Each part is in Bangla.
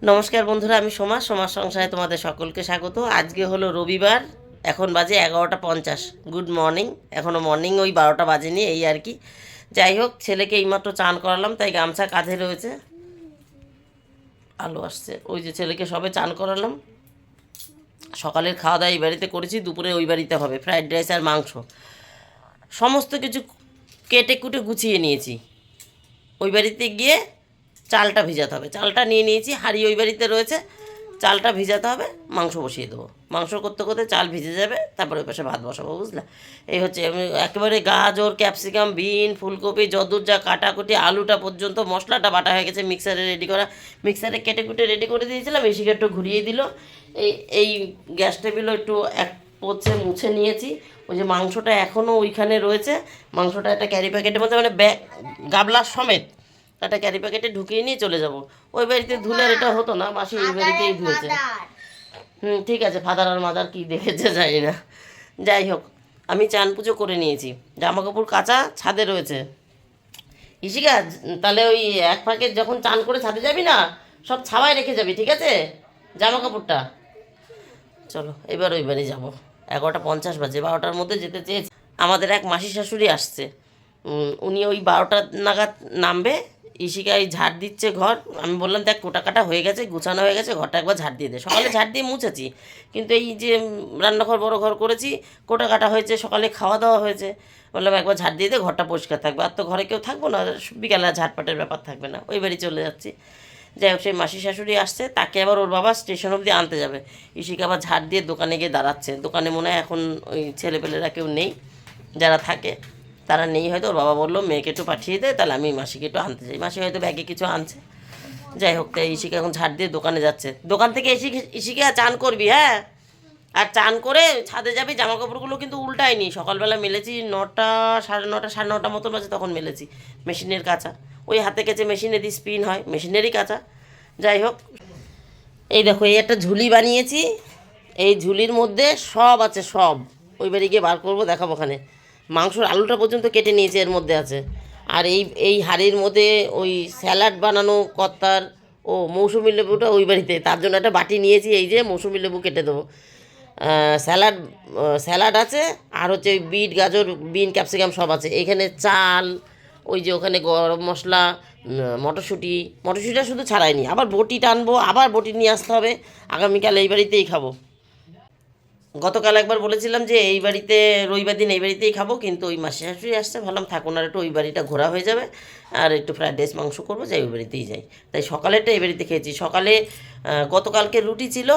নমস্কার বন্ধুরা, আমি সোমার সংসারে তোমাদের সকলকে স্বাগত। আজকে হলো রবিবার, এখন বাজে 11:50। Good morning. এখনও মর্নিং ওই 12টা বাজেনি, এই আর কি। যাই হোক, ছেলেকে এইমাত্র চান করালাম, তাই গামছা কাঁধে রয়েছে। আলো আসছে, ওই যে ছেলেকে সবে চান করালাম। সকালের খাওয়া দাওয়া এই বাড়িতে করেছি, দুপুরে ওই বাড়িতে হবে ফ্রাইড রাইস আর মাংস। সমস্ত কিছু কেটে কুটে গুছিয়ে নিয়েছি। ওই বাড়িতে গিয়ে চালটা ভিজাতে হবে। চালটা নিয়ে নিয়েছি, হাঁড়ি ওই বাড়িতে রয়েছে, চালটা ভিজাতে হবে, মাংস বসিয়ে দেবো। মাংস করতে করতে চাল ভিজে যাবে, তারপরে ওই পাশে ভাত বসাবো, বুঝলা? এই হচ্ছে, আমি একেবারে গাজর, ক্যাপসিকাম, বিন, ফুলকপি, যদুর যা কাটাকুটি, আলুটা পর্যন্ত মশলাটা বাটা হয়ে গেছে, মিক্সারে রেডি করা। মিক্সারে কেটে কুটে রেডি করে দিয়েছিলাম, এসিকে একটু ঘুরিয়ে দিল। এই এই গ্যাস টেবিলও একটু এক পোছে মুছে নিয়েছি। ওই যে মাংসটা এখনও ওইখানে রয়েছে, মাংসটা একটা ক্যারি প্যাকেটের মধ্যে, মানে গাবলা সমেত একটা ক্যারি প্যাকেটে ঢুকিয়ে নিয়ে চলে যাব। ওই বাড়িতে ধুলের এটা হতো না, মাসি এই বাড়িতেই ধুয়েছে। ঠিক আছে, ফাদার আর মাদার কি দেখেছে জানি না। যাই হোক, আমি চান পুজো করে নিয়েছি, জামা কাপড় কাচা ছাদে রয়েছে। ইশিকা, তাহলে ওই এক ফাঁকে যখন চান করে ছাদে যাবি না, সব ছাওয়ায় রেখে যাবি, ঠিক আছে? জামা কাপড়টা। চলো এবার ওই বাড়ি যাবো। 11:50 বাজে, 12টার মধ্যে যেতে চেয়েছি। আমাদের এক মাসি শাশুড়ি আসছে, উনি ওই 12টা নাগাদ নামবে। ইশিকাই ঝাড় দিচ্ছে ঘর। আমি বললাম, দেখ কোটা কাটা হয়ে গেছে, গুছানো হয়ে গেছে, ঘরটা একবার ঝাড় দিয়ে দে। সকালে ঝাড় দিয়ে মুছেছি, কিন্তু এই যে রান্নাঘর বড় ঘর করেছি, কোটা কাটা হয়েছে, সকালে খাওয়া দাওয়া হয়েছে, বললাম একবার ঝাড় দিয়ে দে, ঘরটা পরিষ্কার থাকবে। আর তো ঘরে কেউ থাকবো না, বিকালে ঝাড়পাটের ব্যাপার থাকবে না, ওই বাড়ি চলে যাচ্ছি। যাই হোক, সেই মাসি শাশুড়ি আসছে, তাকে আবার ওর বাবা স্টেশন অবধি আনতে যাবে। ইশিকা আবার ঝাড় দিয়ে দোকানে গিয়ে দাঁড়াচ্ছে। দোকানে মনে হয় এখন ওই ছেলেপেলেরা কেউ নেই, যারা থাকে তারা নেই হয়তো। ওর বাবা বললো মেয়েকে একটু পাঠিয়ে দেয়, তাহলে আমি মাসিকে একটু আনতে যাই। মাসি হয়তো ব্যাগে কিছু আনছে। যাই হোক, তাই ইশিকা এখন ঝাড় দিয়ে দোকানে যাচ্ছে। দোকান থেকে ইশিকা চান করবি, হ্যাঁ? আর চান করে ছাদে যাবি। জামা কাপড়গুলো কিন্তু উল্টায়নি, সকালবেলা মেলেছি 9টা, 9:30, 9:30 মতন বাজে, তখন মেলেছি। মেশিনের কাঁচা, ওই হাতে কেচে মেশিনে দিয়ে স্পিন হয়, মেশিনেরই কাঁচা। যাই হোক, এই দেখো, এই একটা ঝুলি বানিয়েছি। এই ঝুলির মধ্যে সব আছে, সব। ওই বাড়ি গিয়ে বার করবো, দেখাবো ওখানে। মাংসর আলুটা পর্যন্ত কেটে নিয়েছি, এর মধ্যে আছে। আর এই এই হাঁড়ির মধ্যে ওই স্যালাড বানানো কর্তার, ও মৌসুমি লেবুটা ওই বাড়িতে, তার জন্য একটা বাটি নিয়েছি। এই যে মৌসুমি লেবু কেটে দেবো। স্যালাড, স্যালাড আছে। আর হচ্ছে ওই বিট, গাজর, বিন, ক্যাপসিকাম সব আছে এখানে। চাল, ওই যে ওখানে গরম মশলা, মটরশুঁটি। মটরশুঁটিটা শুধু ছাড়াইনি, আবার বটি টানবো, আবার বটি নিয়ে আসতে হবে। আগামীকাল এই বাড়িতেই খাবো। গতকাল একবার বলেছিলাম যে এই বাড়িতে রবিবার দিন এই বাড়িতেই খাবো, কিন্তু ওই মাসি শাশুড়ি আসছে, ভাবলাম থাকুন আর একটু ওই বাড়িটা ঘোরা হয়ে যাবে, আর একটু ফ্রাইড রাইস মাংস করবো, যাই ওই বাড়িতেই যাই। তাই সকালেরটা এই বাড়িতে খেয়েছি। সকালে গতকালকে রুটি ছিল,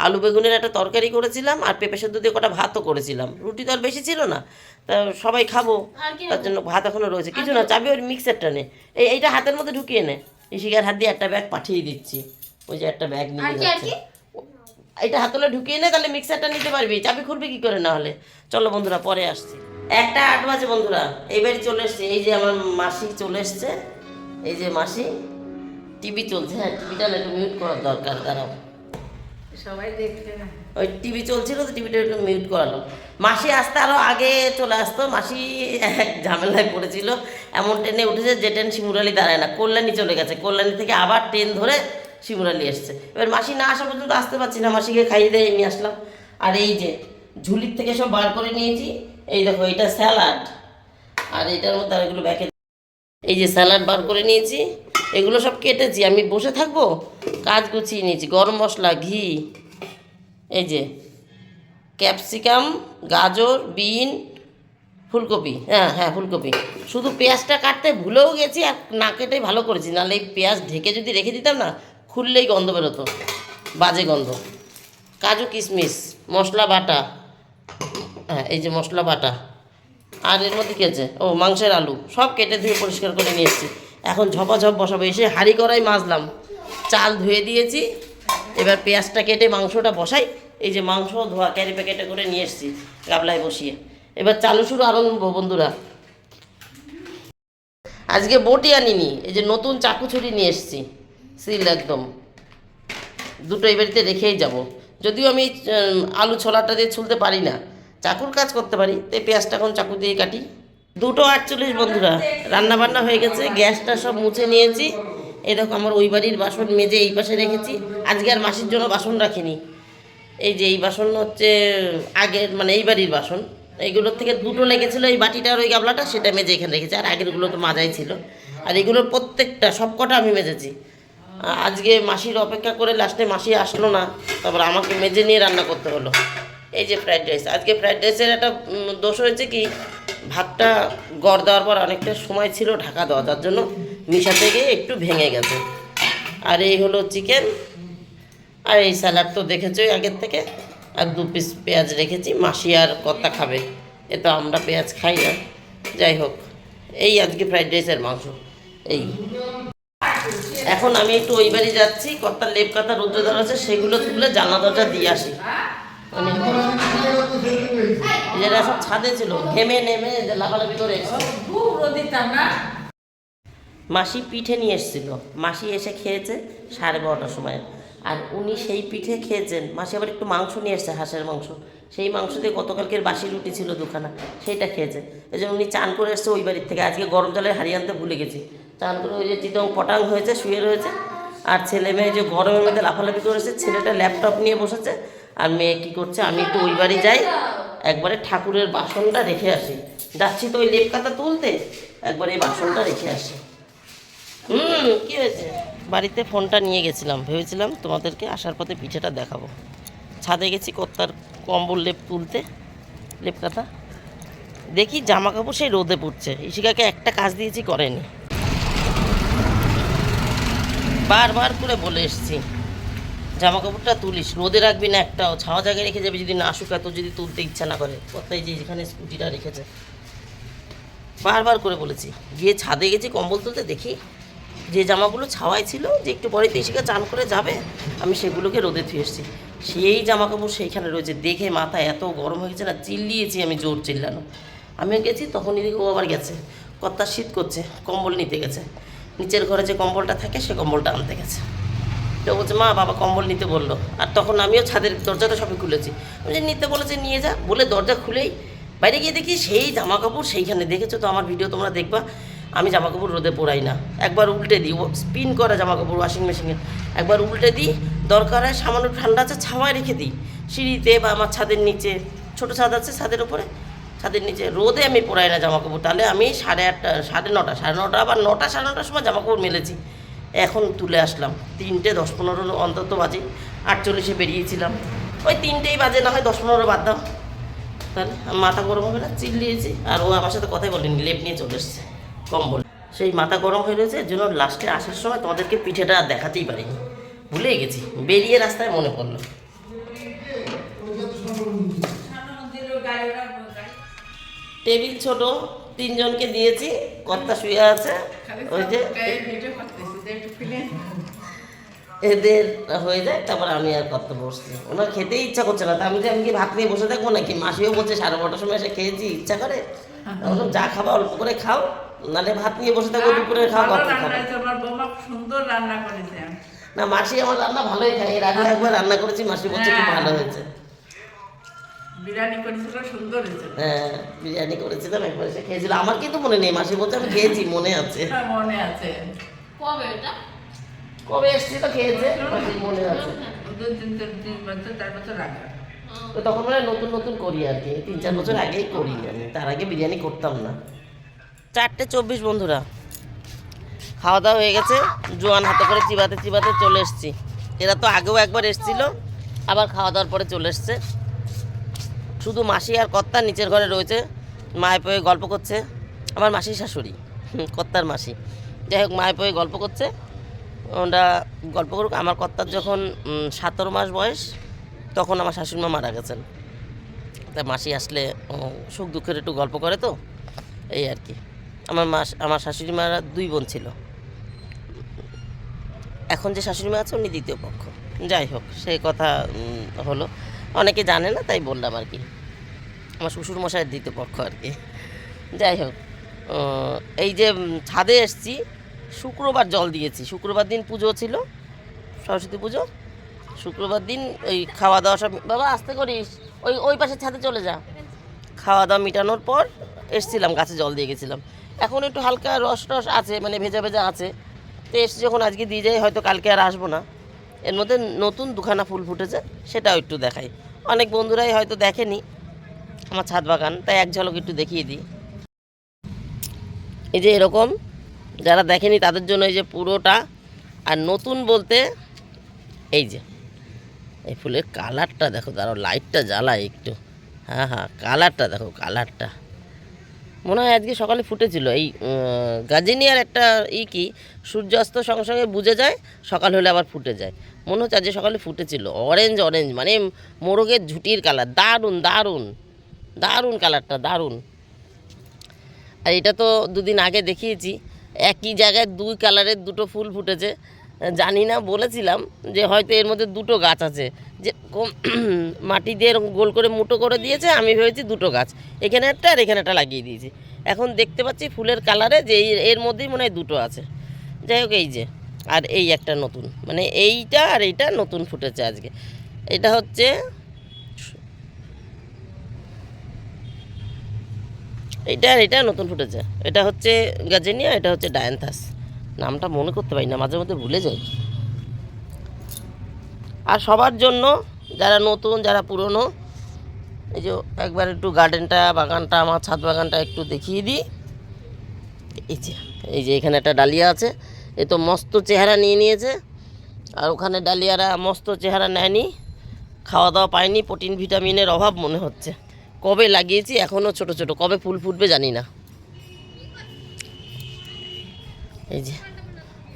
আলু বেগুনের একটা তরকারি করেছিলাম, আর পেঁপে সেদ্ধ দিয়ে কটা ভাতও করেছিলাম। রুটি তো আর বেশি ছিল না, তা সবাই খাবো, তার জন্য ভাত এখনও রয়েছে। কিছু না, চাবি ওর মিক্সারটা নে, এইটা হাতের মধ্যে ঢুকিয়ে নে। ইশিকার হাত দিয়ে একটা ব্যাগ পাঠিয়ে দিচ্ছি, ওই যে একটা ব্যাগ নিয়ে যাচ্ছে। এটা হাতলে ঢুকিয়ে নে, তাহলে মিক্সারটা নিতে পারবি। চাবি খুলবি কি করে না হলে? চলো বন্ধুরা, পরে আসছি। 1:08 বাজে বন্ধুরা, এই বাড়ি চলে এসছে। এই যে আমার মাসি চলে এসছে, এই যে মাসি। টিভি চলছে, হ্যাঁ টিভিটা একটু মিউট করার দরকার, দাঁড়াও। সবাই দেখবে না। ওই টিভি চলছিল তো, টিভিটা একটু মিউট করালো। মাসি আসতে আরও আগে চলে আসতো। মাসি এক ঝামেলায় পড়েছিল, এমন ট্রেনে উঠেছে যে ট্রেন শিমুরালি দাঁড়ায় না, কল্যাণী চলে গেছে। কল্যাণী থেকে আবার ট্রেন ধরে শিমুরালি এসছে। এবার মাসি না আসা পর্যন্ত আসতে পারছি না, মাসিকে খাইয়ে দিয়ে নিয়ে আসলাম। আর এই যে ঝুলির থেকে সব বার করে নিয়েছি। এই দেখো, এটা স্যালাড, আর এটার মধ্যে আর এগুলো ব্যাকে। এই যে স্যালাড বার করে নিয়েছি, এগুলো সব কেটেছি। আমি বসে থাকবো, কাজ গুছিয়ে নিয়েছি। গরম মশলা, ঘি, এই যে ক্যাপসিকাম, গাজর, বিন, ফুলকপি। হ্যাঁ হ্যাঁ, ফুলকপি। শুধু পেঁয়াজটা কাটতে ভুলেও গেছি, আর না কেটে ভালো করেছি, নাহলে এই পেঁয়াজ ঢেকে যদি রেখে দিতাম না, খুললেই গন্ধ বেরোতো, বাজে গন্ধ। কাজু, কিশমিশ, মশলা বাটা। হ্যাঁ, এই যে মশলা বাটা। আর এর মধ্যে কী আছে? ও, মাংসের আলু। সব কেটে ধুয়ে পরিষ্কার করে নিয়ে এসেছি। এখন ঝপাঝপ বসাবো। এসে হাঁড়ি কড়াই মাজলাম, চাল ধুয়ে দিয়েছি। এবার পেঁয়াজটা কেটে মাংসটা বসাই। এই যে মাংস ধোয়া ক্যারি প্যাকেটে করে নিয়ে এসেছি, গাবলায় বসিয়ে। এবার চালু শুরু আরম্ভ বন্ধুরা। আজকে বটি আনিনি, এই যে নতুন চাকু ছুরি নিয়ে এসেছি, সিল একদম। দুটো এই বাড়িতে রেখেই যাব। যদিও আমি আলু ছোলাটা দিয়ে ছুলতে পারি না, চাকুর কাজ করতে পারি, তাই পেঁয়াজটা এখন চাকু দিয়ে কাটি। 2:48 বন্ধুরা, রান্না বান্না হয়ে গেছে, গ্যাসটা সব মুছে নিয়েছি। এই দেখো আমার ওই বাড়ির বাসন মেজে এই পাশে রেখেছি। আজকে আর মাসির জন্য বাসন রাখিনি। এই যে এই বাসন হচ্ছে আগের মানে এই বাড়ির বাসন, এইগুলোর থেকে দুটো লেগেছিলো, এই বাটিটা আর ওই গামলাটা, সেটা মেজে এখানে রেখেছি। আর আগেরগুলো তো মাজাই ছিল। আর এগুলোর প্রত্যেকটা সবকটা আমি মেজেছি। আজকে মাসির অপেক্ষা করে লাস্টে মাসি আসলো না, তারপর আমাকে মেজে নিয়ে রান্না করতে হলো। এই যে ফ্রাইড রাইস, আজকে ফ্রাইড রাইসের একটা দোষ হয়েছে কি, ভাতটা গড় দেওয়ার পর অনেকটা সময় ছিল ঢাকা দেওয়া, যার জন্য মিশাতে গিয়ে একটু ভেঙে গেছে। আর এই হলো চিকেন, আর এই স্যালাড তো দেখেছোই আগের থেকে। আর 2 পিস পেঁয়াজ রেখেছি, মাসি আর কর্তা খাবে, এ তো আমরা পেঁয়াজ খাই না। যাই হোক, এই আজকে ফ্রাইড রাইসের মাংস। এই এখন আমি একটু ওই বাড়ি যাচ্ছি, কর্তার লেপ কাতা রৌদ্রদার আছে, সেগুলো তুলে জানলা দরজা দিয়ে আসি। মানে যেটা সব ছাদে ছিল, ঘেমে নেমে লাফালাফি করে এসেছে। মাসি পিঠে নিয়ে এসেছিল, মাসি এসে খেয়েছে 12:30টার সময়। আর উনি সেই পিঠে খেয়েছেন, মাসি আবার একটু মাংস নিয়ে এসছে, হাঁসের মাংস। সেই মাংস দিয়ে গতকালকের বাসি রুটি ছিল 2খানা, সেইটা খেয়েছে। এই জন্য উনি চান করে এসছে ওই বাড়ির থেকে। আজকে গরম জলের হারিয়ে আনতে ভুলে গেছি। চান করে ওই যে চিতং পটাং হয়েছে, শুয়ে রয়েছে। আর ছেলে মেয়ে যে গরমের মধ্যে লাফালাফি করেছে, ছেলেটা ল্যাপটপ নিয়ে বসেছে, আর মেয়ে কী করছে। আমি একটু ওই বাড়ি যাই, একবারে ঠাকুরের বাসনটা রেখে আসি। যাচ্ছি তো ওই লেপ কাতা তুলতে, একবারে এই বাসনটা রেখে আসি। কী হয়েছে? বাড়িতে ফোনটা নিয়ে গেছিলাম, ভেবেছিলাম তোমাদেরকে আসার পথে পিঠেটা দেখাবো। ছাদে গেছি কর্তার কম্বল লেপ তুলতে, লেপ কাঁথা, দেখি জামা কাপড় সেই রোদে পড়ছে। ইশিকাকে একটা কাজ দিয়েছি, করেনি। বারবার করে বলে এসছি জামা কাপড়টা তুলিস, রোদে রাখবি না, একটাও ছাওয়া জায়গায় রেখে যাবি, যদি না শুকায় তো, যদি তুলতে ইচ্ছা না করে। কর্তাই যে যেখানে স্কুটিটা রেখেছে, বারবার করে বলেছি। গিয়ে ছাদে গেছি কম্বল তুলতে, দেখি যে জামাগুলো ছাওয়াই ছিল, যে একটু পরে দেশিকা চান করে যাবে, আমি সেগুলোকে রোদে ধুয়ে এসেছি। সেই জামা কাপড় সেইখানে রয়েছে। দেখে মাথা এত গরম হয়ে গেছে না, চিল্লিয়েছি আমি, জোর চিল্লানো। আমিও গেছি, তখন এদিকে ও আবার গেছে, কর্তার শীত করছে, কম্বল নিতে গেছে। নিচের ঘরে যে কম্বলটা থাকে সে কম্বলটা আনতে গেছে। তো বলছে মা বাবা কম্বল নিতে বললো। আর তখন আমিও ছাদের দরজাটা সবই খুলেছি। আমি যে নিতে বলেছে নিয়ে যা বলে দরজা খুলেই বাইরে গিয়ে দেখি সেই জামা কাপড় সেইখানে। দেখেছো তো আমার ভিডিও তোমরা দেখবা, আমি জামা কাপড় রোদে পোড়াই না, একবার উল্টে দিই। স্পিন করা জামা কাপড় ওয়াশিং মেশিনে একবার উল্টে দিই, দরকার হয় সামান্য ঠান্ডা আছে ছাওয়ায় রেখে দিই, সিঁড়িতে বা আমার ছাদের নিচে, ছোটো ছাদ আছে ছাদের উপরে, ছাদের নিচে। রোদে আমি পোড়াই না জামা কাপড়। তাহলে আমি 8:30, 9:30 আবার 9টা 9:30 সময় জামা কাপড় মেলেছি। এখন তুলে আসলাম 3টে 10-15 অন্তত বাজে, 48-এ বেরিয়েছিলাম। ওই 3টেই বাজে, না হয় 10-15 বাদ দাও। তাহলে মাথা গরম হবে না, চিল্লিয়েছি। আর ও আমার সাথে কথাই বলেনি, লেপ নিয়ে চলে এসছে, কম্বল। সেই মাথা গরম হয়ে রয়েছে, এর জন্য লাস্টে আসার সময় তোমাদেরকে পিঠেটা আর দেখাতেই পারিনি, ভুলেই গেছি। বেরিয়ে রাস্তায় মনে পড়লো। টেবিল ছোট, 3 জনকে দিয়েছি, কর্তা শুয়ে আছে। ওই যে এদের হয়ে যায়, তারপর আমি আর কর্তা বসছি। ওনার খেতেই ইচ্ছা করছে না, তা আমি যে আমি কি ভাত নিয়ে বসে থাকবো নাকি? মাসিও বলছে 12:30টার সময় এসে খেয়েছি, ইচ্ছা করে। বললাম যা খাবা অল্প করে খাও, নাহলে ভাত নিয়ে বসে থাকবো, দুপুরে খাও, কর্তা খাবো। সুন্দর রান্না করেছে। না, মাসি আমার রান্না ভালোই খায়। এর আগে একবার রান্না করেছি, মাসি বলছে খুব ভালো হয়েছে। বিরিয়ানি করেছিল, সুন্দর হয়েছে। হ্যাঁ, বিরিয়ানি করেছিলাম, একবার এসে খেয়েছিল। আমার কিন্তু মনে নেই, মাসি বলছে আমি খেয়েছি, মনে আছে। মনে আছে। কবে এটা? কবে এসেছিল খেয়েছে, মাসির মনে আছে। 2-3 বছর 4 বছর আগে। তো তখন মানে নতুন নতুন করি আর কি, 3-4 বছর আগেই করি আমি, তার আগে বিরিয়ানি করতাম না। 4:24 বন্ধুরা, খাওয়া দাওয়া হয়ে গেছে। জোয়ান হাতে করে চিবাতে চিবাতে চলে এসেছি। এরা তো আগেও একবার এসেছিল, আবার খাওয়া দাওয়ার পরে চলে এসছে। শুধু মাসি আর কর্তা নিচের ঘরে রয়েছে, মায়ে পয়ে গল্প করছে। আমার মাসির শাশুড়ি, কর্তার মাসি। যাই হোক, মায়ে পয়ে গল্প করছে, ওরা গল্প করুক। আমার কর্তার যখন 17 মাস বয়স, তখন আমার শাশুড়িমা মারা গেছেন। তা মাসি আসলে সুখ দুঃখের একটু গল্প করে, তো এই আর কি। আমার শাশুড়ি মারা 2 বোন ছিল। এখন যে শাশুড়ি মা আছে উনি দ্বিতীয় পক্ষ। যাই হোক, সেই কথা হলো, অনেকে জানে না তাই বললাম আর কি। আমার শ্বশুর মশাইয়ের দ্বিতীয় পক্ষ আর কি। যাই হোক, এই যে ছাদে এসছি, শুক্রবার জল দিয়েছি। শুক্রবার দিন পুজো ছিল, সরস্বতী পুজো। শুক্রবার দিন ওই খাওয়া দাওয়া সব, বাবা আস্তে করিস, ওই পাশে ছাদে চলে যা। খাওয়া দাওয়া মিটানোর পর এসছিলাম, গাছে জল দিয়ে গেছিলাম। এখন একটু হালকা রস টস আছে, মানে ভেজা ভেজা আছে। তো এসে যখন আজকে দিয়ে যাই, হয়তো কালকে আর আসবো না। এর মধ্যে নতুন দুখানা ফুল ফুটেছে, সেটাও একটু দেখাই। অনেক বন্ধুরাই হয়তো দেখেনি আমার ছাদ বাগান, তাই এক ঝলক একটু দেখিয়ে দিই। এই যে এরকম যারা দেখেনি তাদের জন্য এই যে পুরোটা। আর নতুন বলতে এই যে এই ফুলের কালারটা দেখো, দাঁড়াও লাইটটা জ্বালায় একটু। হ্যাঁ হ্যাঁ, কালারটা দেখো, কালারটা মনে হয় আজকে সকালে ফুটেছিল। এই গাজিনিয়ার একটা কি সূর্যাস্ত সঙ্গে সঙ্গে বুঝে যায়, সকাল হলে আবার ফুটে যায়। মনে হচ্ছে আজকে সকালে ফুটেছিল। অরেঞ্জ অরেঞ্জ মানে মোরগের ঝুটির কালার, দারুণ দারুণ দারুণ কালারটা, দারুণ। আর এটা তো দুদিন আগে দেখিয়েছি, একই জায়গায় দুই কালারের দুটো ফুল ফুটেছে। জানি না, বলেছিলাম যে হয়তো এর মধ্যে দুটো গাছ আছে, যে মাটি দিয়ে এরকম গোল করে মুটো করে দিয়েছে। আমি ভেবেছি দুটো গাছ, এখানে একটা আর এখানে একটা লাগিয়ে দিয়েছি। এখন দেখতে পাচ্ছি ফুলের কালারে যে এর মধ্যেই মনে হয় দুটো আছে। যাই হোক, এই যে আর এই একটা নতুন, মানে এইটা আর এইটা নতুন ফুটেছে আজকে। এটা হচ্ছে এইটা আর এটা নতুন ফুটেছে। এটা হচ্ছে গাজেনিয়া, এটা হচ্ছে ডায়ান্থাস। নামটা মনে করতে পারি না, মাঝে মধ্যে ভুলে যাই। আর সবার জন্য, যারা নতুন যারা পুরনো, এই যে একবার একটু গার্ডেনটা, বাগানটা, আমার ছাদ বাগানটা একটু দেখিয়ে দিই। এই যে এখানে একটা ডালিয়া আছে, এ তো মস্ত চেহারা নিয়ে নিয়েছে। আর ওখানে ডালিয়ারা মস্ত চেহারা নেয়নি, খাওয়া দাওয়া পায়নি, প্রোটিন ভিটামিনের অভাব মনে হচ্ছে। কবে লাগিয়েছি, এখনও ছোট ছোট, কবে ফুল ফুটবে জানি না। এই যে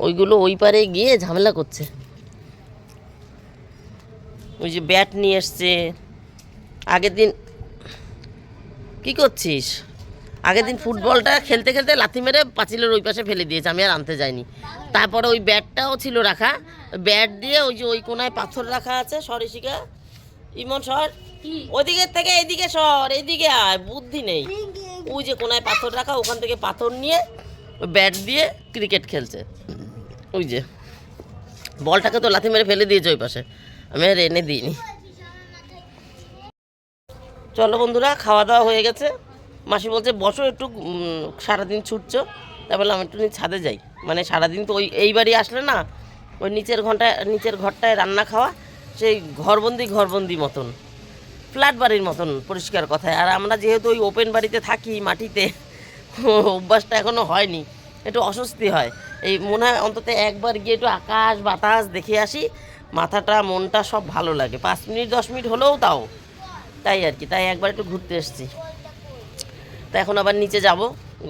ওইগুলো ওই পারে গিয়ে ঝামেলা করছে। ওই যে ব্যাট নিয়ে এসছে আগের দিন। কি করছিস? আগের দিন ফুটবলটা খেলতে খেলতে লাথি মেরে পাঁচিলের ওই পাশে ফেলে দিয়েছে, আমি আর আনতে যাইনি। তারপরে ওই ব্যাটটাও ছিল রাখা, ব্যাট দিয়ে ওই যে ওই কোনায় পাথর রাখা আছে। সরিষিকা ইমন সর, ওইদিকের থেকে এইদিকে সর, এইদিকে আয়, বুদ্ধি নেই। ওই যে কোনায় পাথর রাখা, ওখান থেকে পাথর নিয়ে ব্যাট দিয়ে ক্রিকেট খেলছে। ওই যে বলটাকে তো লাথি মেরে ফেলে দিয়েছে ওই পাশে, আমি আর এনে দিইনি। চলো বন্ধুরা, খাওয়া দাওয়া হয়ে গেছে। মাসি বলছে বসো একটু, সারাদিন ছুটছো। তা বললাম একটু ছাদে যাই। মানে সারাদিন তো ওই এই বাড়ি আসলে না, ওই নিচের ঘরটায় রান্না খাওয়া, সেই ঘরবন্দি মতন, ফ্ল্যাট বাড়ির মতন পরিষ্কার কথায়। আর আমরা যেহেতু ওই ওপেন বাড়িতে থাকি মাটিতে, অভ্যাসটা এখনও হয়নি, একটু অস্বস্তি হয়। এই মনে হয় অন্তত একবার গিয়ে একটু আকাশ বাতাস দেখে আসি, মাথাটা মনটা সব ভালো লাগে। 5 মিনিট 10 মিনিট হলেও তাও, তাই আর কি। তাই একবার একটু ঘুরতে এসেছি। তা এখন আবার নিচে যাব,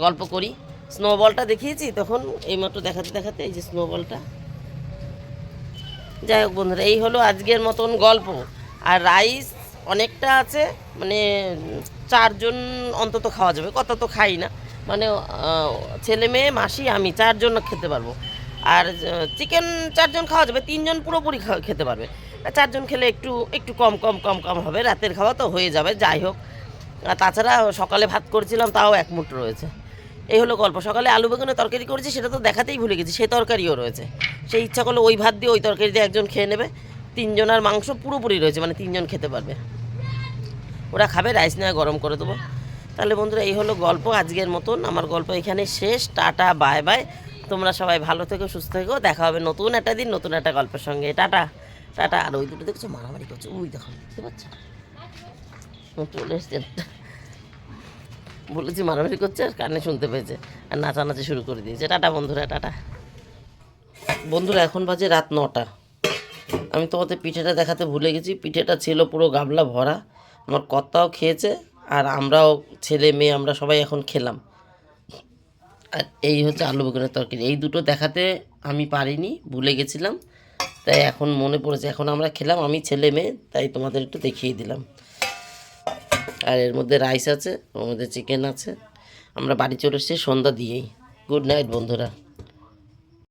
গল্প করি। স্নোবলটা দেখিয়েছি তখন, এইমাত্র দেখাতে দেখাতে এই যে স্নোবলটা। যাই হোক বন্ধুরা, এই হলো আজকের মতন গল্প। আর রাইস অনেকটা আছে, মানে 4 জন অন্তত খাওয়া যাবে, কত তো খাই না। মানে ছেলে মেয়ে মাসি আমি 4 জন খেতে পারবো। আর চিকেন 4 জন খাওয়া যাবে, 3 জন পুরোপুরি খেতে পারবে। 4 জন খেলে একটু একটু কম কম কম কম হবে, রাতের খাওয়া তো হয়ে যাবে। যাই হোক, আর তাছাড়া সকালে ভাত করেছিলাম, তাও 1 মুঠ রয়েছে। এই হলো গল্প। সকালে আলু বেগুনের তরকারি করেছি, সেটা তো দেখাতেই ভুলে গেছি, সেই তরকারিও রয়েছে। সেই ইচ্ছা করলে ওই ভাত দিয়ে ওই তরকারি দিয়ে 1 জন খেয়ে নেবে। 3 জনের মাংস পুরোপুরি রয়েছে, মানে 3 জন খেতে পারবে। ওরা খাবে, রাইস নয় গরম করে দেবো। তাহলে বন্ধুরা, এই হলো গল্প আজকের মতন। আমার গল্প এখানে শেষ। Tata, bye bye. তোমরা সবাই ভালো থেকো, সুস্থ থেকো। দেখা হবে নতুন একটা দিন, নতুন একটা গল্পের সঙ্গে। Tata tata. আর ওই দুটো দেখছো মারামারি করছে, ওই দেখো, বুঝতে পারছো, চলে এসছে। বলেছি মারামারি করছে, আর কানে শুনতে পেয়েছে, আর নাচানাচি শুরু করে দিয়েছে। টাটা বন্ধুরা, টাটা। বন্ধুরা, এখন বাজে রাত 9টা। আমি তোমাদের পিঠেটা দেখাতে ভুলে গেছি। পিঠেটা ছিল পুরো গামলা ভরা। আমার কর্তাও খেয়েছে, আর আমরাও, ছেলে মেয়ে আমরা সবাই এখন খেলাম। আর এই হচ্ছে আলু বেগুনের তরকারি। এই দুটো দেখাতে আমি পারিনি, ভুলে গেছিলাম, তাই এখন মনে পড়েছে। এখন আমরা খেলাম, আমি ছেলে মেয়ে, তাই তোমাদের একটু দেখিয়ে দিলাম। আর এর মধ্যে রাইস আছে, ওর মধ্যে চিকেন আছে। আমরা বাড়ি চলে এসেছি সন্ধ্যা দিয়েই। গুড নাইট বন্ধুরা।